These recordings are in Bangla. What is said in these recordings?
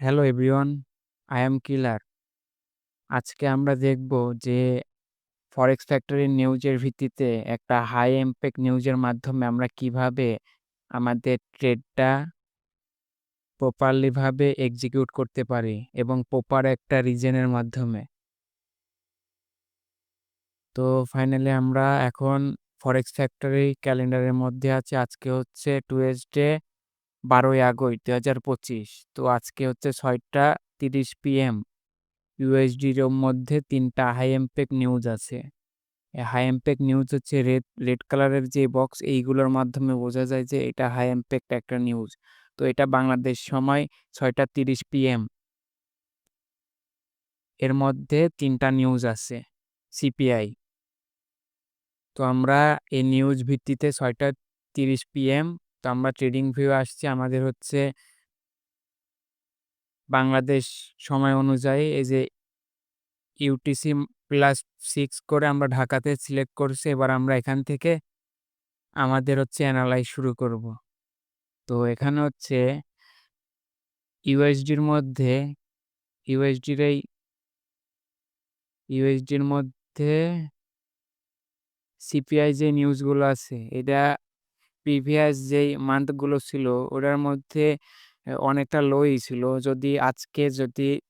হ্যালো এভরিওয়ান, আই অ্যাম কিলার। আজকে আমরা দেখব যে ফরেক্স ফ্যাক্টরির নিউজের ভিত্তিতে একটা হাই ইমপ্যাক্ট নিউজের মাধ্যমে আমরা কিভাবে আমাদের ট্রেডটা প্রপারলি ভাবে এক্সিকিউট করতে পারি এবং প্রপার একটা রিজনের মাধ্যমে। তো ফাইনালি আমরা এখন ফরেক্স ফ্যাক্টরি ক্যালেন্ডারের মধ্যে আছি। আজকে হচ্ছে টুয়েসডে ১২ই আগস্ট ২০২৫। তো আজকে হচ্ছে ৬টা ৩০ PM। ইউএসডির মধ্যে ৩টা হাই ইমপ্যাক্ট নিউজ আছে। হাই ইমপ্যাক্ট নিউজ হচ্ছে রেড কালারের যে বক্স এইগুলোর মাধ্যমে বোঝা যায় যে এটা হাই ইমপ্যাক্ট একটা নিউজ। তো এটা বাংলাদেশ সময় ৬টা ৩০ PM। এর মধ্যে ৩টা নিউজ আছে সিপিআই। তো আমরা এই নিউজ ভিত্তিতে ৬টা ৩০ PM তো আমরা ট্রেডিং ভিউ আসছি আমাদের হচ্ছে বাংলাদেশ সময় অনুযায়ী এই যে ইউটিসি +6 করে আমরা ঢাকাতে সিলেক্ট করছি। এবার আমরা এখান থেকে আমাদের হচ্ছে এনালাইজ শুরু করব। তো এখানে হচ্ছে ইউএসডির মধ্যে ইউএসডির এই ইউএসডির মধ্যে সিপিআই যে নিউজগুলো আছে এটা প্রিভিয়াস যেই মান্থগুলো ছিল ওটার মধ্যে অনেকটা লোই ছিল। যদি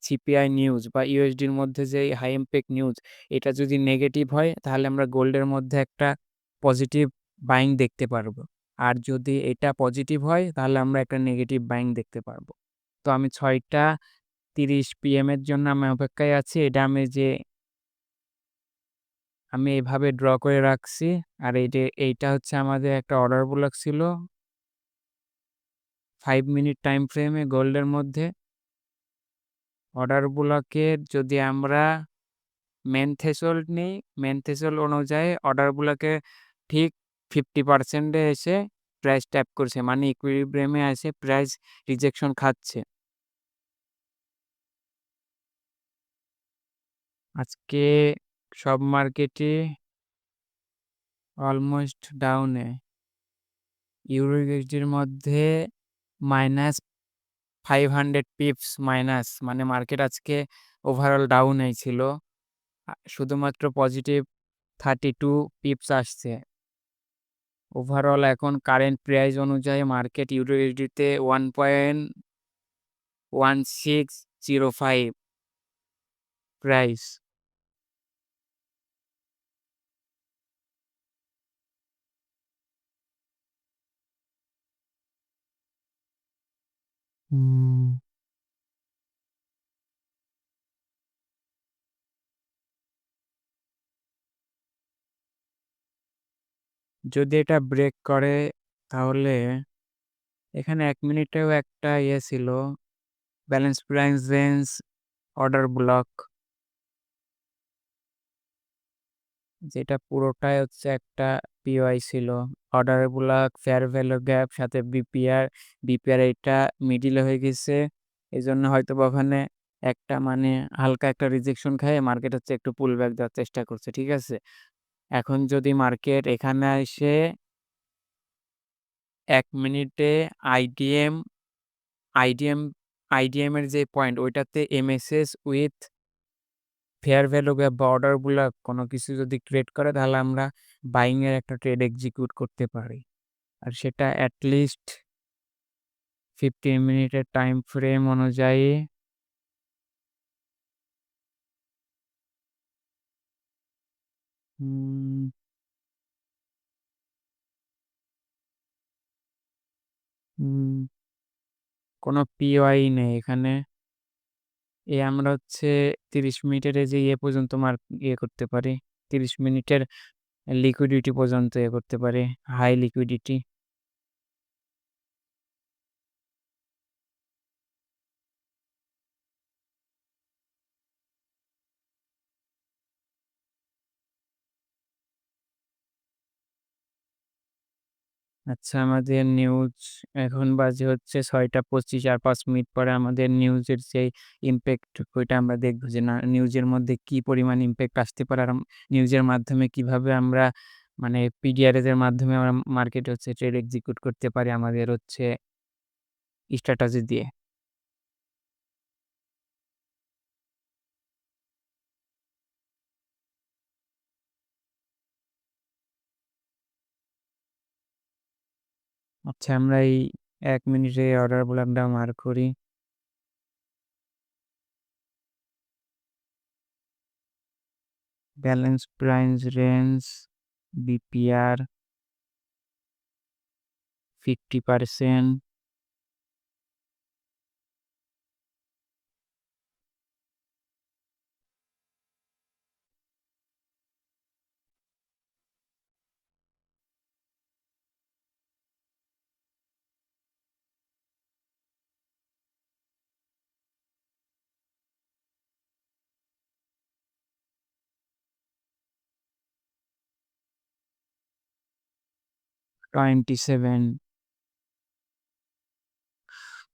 সিপিআই নিউজ বা ইউএসডির মধ্যে যেই হাই ইমপ্যাক্ট নিউজ এটা যদি নেগেটিভ হয় তাহলে আমরা গোল্ডের মধ্যে একটা পজিটিভ বাইং দেখতে পারবো। আর যদি এটা পজিটিভ হয় তাহলে আমরা একটা নেগেটিভ বাইং দেখতে পারবো। তো আমি ৬টা ৩০ PM এর জন্য আমি অপেক্ষায় আছি। এটা আমি এভাবে ড্র করে রাখছি। আর এইটা হচ্ছে আমাদের একটা অর্ডার ব্লক ছিল ৫ মিনিট টাইম ফ্রেমে গোল্ডের মধ্যে। অর্ডার ব্লকের যদি আমরা মেন থ্রেশহোল্ড নিই, মেন থ্রেশহোল্ড অনুযায়ী অর্ডার ব্লকে ঠিক 50% এ এসে প্রাইস ট্যাপ করছে। মানে ইকুইলিব্রিয়ামে এসে প্রাইস রিজেকশন খাচ্ছে। আজকে সব মার্কেটই অলমোস্ট ডাউনে। ইউরো ইউএসডির মধ্যে -500 পিপস মাইনাস মানে মার্কেট আজকে ওভারঅল ডাউনেই ছিল। শুধুমাত্র পজিটিভ 32 পিপস আসছে। ওভারঅল এখন কারেন্ট প্রাইস অনুযায়ী মার্কেট ইউরো ইউএসডিতে 1.1605 প্রাইস। হুম। যদি এটা ব্রেক করে তাহলে এখানে ১ মিনিটেও একটা ছিল balance price range order block যেটা পুরোটাই হচ্ছে একটা পিওআই ছিল। Order block, fair value gap সাথে বিপিআর এটা মিডলে হয়ে গেছে। এজন্য হয়তোবা ওখানে একটা মানে হালকা একটা রিজেকশন খায়ে মার্কেট হচ্ছে একটু পুল ব্যাক দেওয়ার চেষ্টা করছে। ঠিক আছে? এখন যদি মার্কেট এখানে এসে ১ মিনিটে আইডিএম আইডিএম আইডিএম এর যে পয়েন্ট ওইটাতে MSS with fair value gap বা অর্ডার ব্লক কোনো কিছু যদি ক্রিয়েট করে তাহলে আমরা বাইং এর একটা ট্রেড এক্সিকিউট করতে পারি। আর সেটা এট লিস্ট 15 মিনিটের টাইম ফ্রেম অনুযায়ী উম উম কোনো পিওআই নেই এখানে। আমরা হচ্ছে ৩০ মিনিটের এই যে পর্যন্ত করতে পারি। ৩০ মিনিটের লিকুইডিটি পর্যন্ত করতে পারি। High liquidity. আচ্ছা আমাদের নিউজ এখন বাজে হচ্ছে ৬টা ২৫ আর ৫ মিনিট পরে আমাদের নিউজের যেই ইমপ্যাক্ট ওইটা আমরা দেখব যে না নিউজের মধ্যে কি পরিমাণ ইমপ্যাক্ট আসতে পারে আর নিউজের মাধ্যমে কিভাবে আমরা মানে পিডিআরএস এর মাধ্যমে আমরা মার্কেটে হচ্ছে ট্রেড এক্সিকিউট করতে পারি আমাদের হচ্ছে স্ট্র্যাটেজি দিয়ে। আচ্ছা আমরা এই ১ মিনিটে অর্ডার ব্লকটা মার্ক করি। Balance price range BPR 50% 27,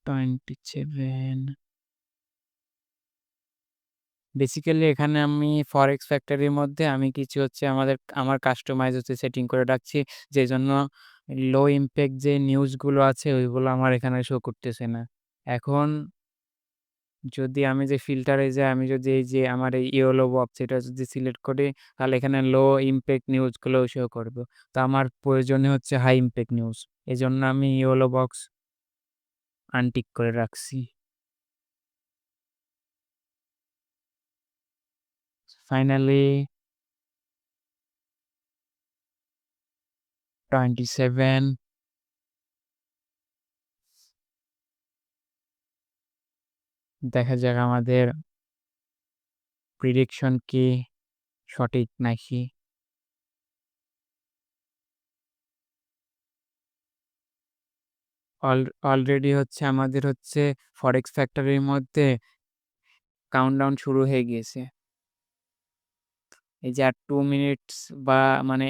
27 basically এখানে আমি ফরেক্স ফ্যাক্টরির মধ্যে আমি কিছু হচ্ছে আমার কাস্টমাইজ হচ্ছে সেটিং করে রাখছি। যেজন্য লো ইমপ্যাক্ট যে নিউজগুলো আছে ওইগুলো আমার এখানে শো করতেছে না। এখন যদি আমি যে ফিল্টারে যাই, আমি যদি এই যে আমার এই ইয়েলো বক্স এটা যদি সিলেক্ট করি, তাহলে এখানে লো ইমপ্যাক্ট নিউজগুলোও শো করবে। তো আমার প্রয়োজনীয় হচ্ছে হাই ইমপ্যাক্ট নিউজ। এজন্য আমি ইয়েলো বক্স আনটিক করে রাখছি। ফাইনালি 27 দেখা যাক আমাদের প্রিডিকশন কি সঠিক নাকি? অল অলরেডি হচ্ছে আমাদের হচ্ছে ফরেক্স ফ্যাক্টরির মধ্যে কাউন্টডাউন শুরু হয়ে গিয়েছে। এই যে আর 2 মিনিটস বা মানে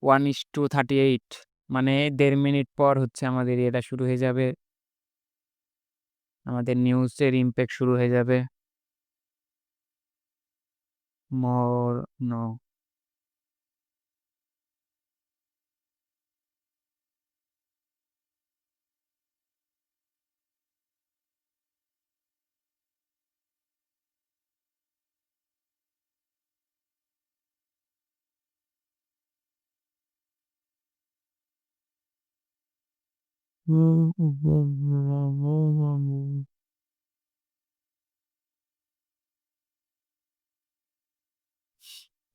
1:38 মানে 1.5 মিনিট পর হচ্ছে আমাদের এটা শুরু হয়ে যাবে। আমাদের নিউজের ইমপ্যাক্ট শুরু হয়ে যাবে। More no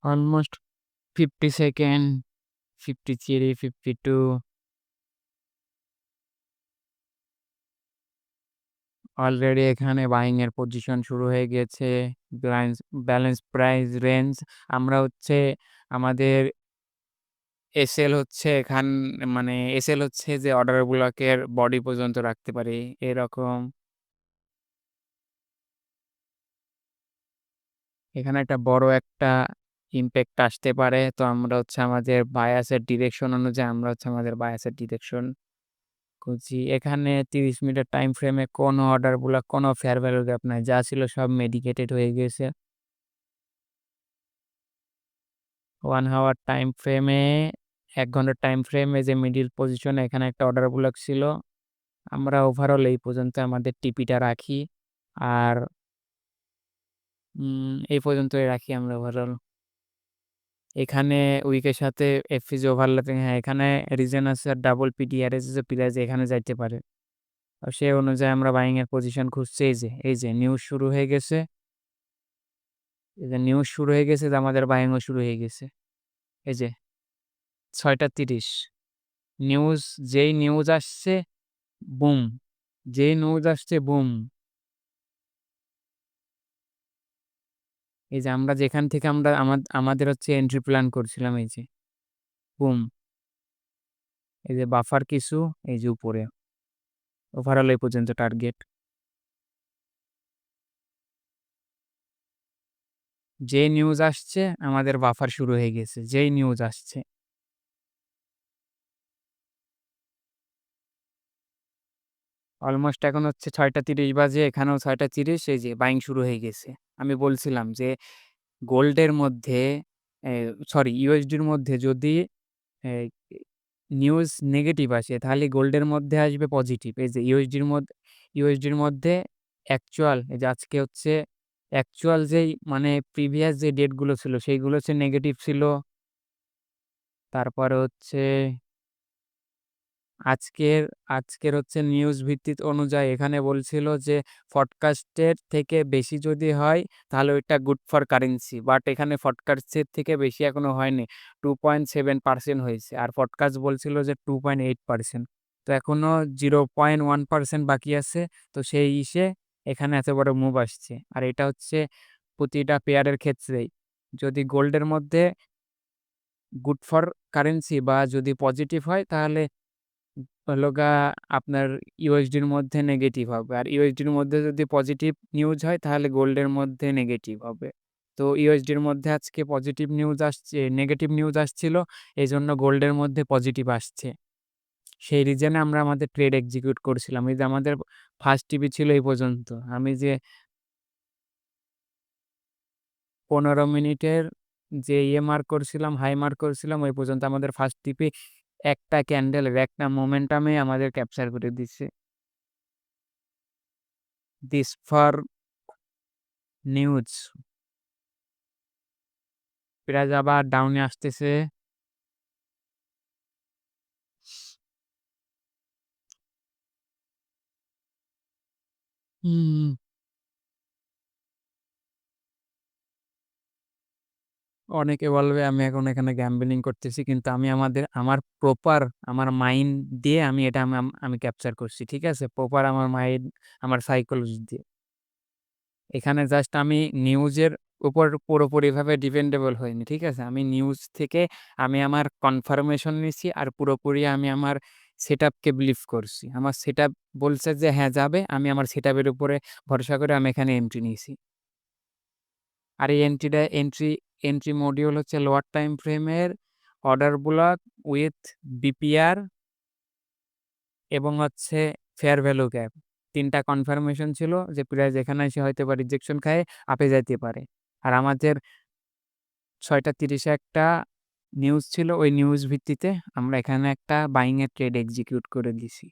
almost 50 second, 53, 52 already এখানে বাইং এর পজিশন শুরু হয়ে গিয়েছে। ব্যালেন্স ব্যালেন্স প্রাইস রেঞ্জ আমরা হচ্ছে আমাদের মানে এসএল হচ্ছে যে অর্ডার ব্লকের বডি পর্যন্ত রাখতে পারি এরকম। এখানে একটা বড় একটা ইমপ্যাক্ট আসতে পারে। তো আমরা হচ্ছে আমাদের বায়াসের ডিরেকশন অনুযায়ী আমরা হচ্ছে আমাদের বায়াসের ডিরেকশন খুঁজি। এখানে ৩০ মিনিটের টাইম ফ্রেমে কোনো অর্ডার ব্লক, কোনো ফেয়ার ভ্যালু গ্যাপ নাই। যা ছিল সব মেডিকেটেড হয়ে গিয়েছে। 1 হাওয়ার টাইম ফ্রেমে ১ ঘন্টার টাইম ফ্রেমে যে মিডল পজিশনে এখানে একটা অর্ডার ব্লক ছিল। আমরা ওভারঅল এই পর্যন্ত আমাদের টিপিটা রাখি। আর এই পর্যন্তই রাখি আমরা ওভারঅল। এখানে উইকের সাথে এফপিজি ওভারল্যাপিং হ্যাঁ, এখানে রিজন আছে আর ডাবল পিডিআরএস যে প্রাইস এখানে যাইতে পারে। সেই অনুযায়ী আমরা বাইং এর পজিশন খুঁজছি এই যে নিউজ শুরু হয়ে গেছে। এই যে নিউজ শুরু হয়ে গেছে যে আমাদের বাইং ও শুরু হয়ে গেছে। এই যে ৬টা ৩০ নিউজ যেই নিউজ আসছে বুম! যেই নিউজ আসছে বুম! এই যে আমরা যেখান থেকে আমরা আমাদের হচ্ছে এন্ট্রি প্ল্যান করছিলাম এই যে বুম! এই যে বাফার কিছু এই যে উপরে। ওভারঅল এই পর্যন্ত টার্গেট। যেই নিউজ আসছে আমাদের বাফার শুরু হয়ে গেছে। যেই নিউজ আসছে। অলমোস্ট এখন হচ্ছে ৬টা ৩০ বাজে। এখানেও ৬টা ৩০ এই যে বাইং শুরু হয়ে গেছে। আমি বলছিলাম যে গোল্ডের মধ্যে এ সরি ইউএসডির মধ্যে যদি এ নিউজ নেগেটিভ আসে তাহলে গোল্ডের মধ্যে আসবে পজিটিভ। এই যে ইউএসডির মধ্যে অ্যাকচুয়াল এই যে আজকে হচ্ছে অ্যাকচুয়াল যেই মানে প্রিভিয়াস যে ডেট গুলো ছিল সেইগুলো হচ্ছে নেগেটিভ ছিল। তারপরে হচ্ছে আজকের আজকের হচ্ছে নিউজ ভিত্তিক অনুযায়ী এখানে বলছিল যে পডকাস্টের থেকে বেশি যদি হয় তাহলে ওইটা গুড ফর কারেন্সি। বাট এখানে পডকাস্টের থেকে বেশি এখনো হয়নি। 2.7% হয়েছে। আর পডকাস্ট বলছিল যে 2.8%। তো এখনো 0.1% বাকি আছে। তো সেই এখানে এত বড় মুভ আসছে। আর এটা হচ্ছে প্রতিটা পেয়ারের ক্ষেত্রেই। যদি গোল্ডের মধ্যে গুড ফর কারেন্সি বা যদি পজিটিভ হয় তাহলে হলো আপনার ইউএসডির মধ্যে নেগেটিভ হবে। আর ইউএসডির মধ্যে যদি পজিটিভ নিউজ হয় তাহলে গোল্ডের মধ্যে নেগেটিভ হবে। তো ইউএসডির মধ্যে আজকে পজিটিভ নিউজ আসছে, নেগেটিভ নিউজ আসছিল। এজন্য গোল্ডের মধ্যে পজিটিভ আসছে। সেই রিজনে আমরা আমাদের ট্রেড এক্সিকিউট করছিলাম। এই যে আমাদের ফার্স্ট টিপি ছিল এই পর্যন্ত। আমি যে ১৫ মিনিটের যে মার্ক করছিলাম, হাই মার্ক করছিলাম ওই পর্যন্ত আমাদের ফার্স্ট টিপে একটা ক্যান্ডেলের একটা মোমেন্টামে আমাদের ক্যাপচার করে দিছে। This for news. প্রাইস আবার ডাউনে আসতেছে। হুম। অনেকে বলবে আমি এখন এখানে গ্যাম্বলিং করতেছি। কিন্তু আমি আমার প্রপার আমার মাইন্ড দিয়ে আমি এটা আমি ক্যাপচার করছি। ঠিক আছে? প্রপার আমার মাইন্ড, আমার সাইকোলজি দিয়ে। এখানে জাস্ট আমি নিউজের উপর পুরোপুরিভাবে ডিপেন্ডেবল হইনি। ঠিক আছে? আমি নিউজ থেকে আমি আমার কনফার্মেশন নিছি আর পুরোপুরি আমি আমার সেটআপকে বিলিভ করছি। আমার সেটআপ বলছে যে হ্যাঁ যাবে। আমি আমার সেটআপের উপরে ভরসা করে আমি এখানে এন্ট্রি নিয়েছি। আর এই এন্ট্রি মডিউল হচ্ছে লোয়ার টাইম ফ্রেমের অর্ডার ব্লক উইথ বিপিআর এবং হচ্ছে ফেয়ার ভ্যালু গ্যাপ। ৩ টা কনফার্মেশন ছিল যে প্রাইস এখানে এসে হয়তোবা রিজেকশন খায়ে আপে যাইতে পারে। আর আমাদের ৬:৩০ এ একটা নিউজ ছিল। ওই নিউজ ভিত্তিতে আমরা এখানে একটা বাইং এর ট্রেড এক্সিকিউট করে দিছি।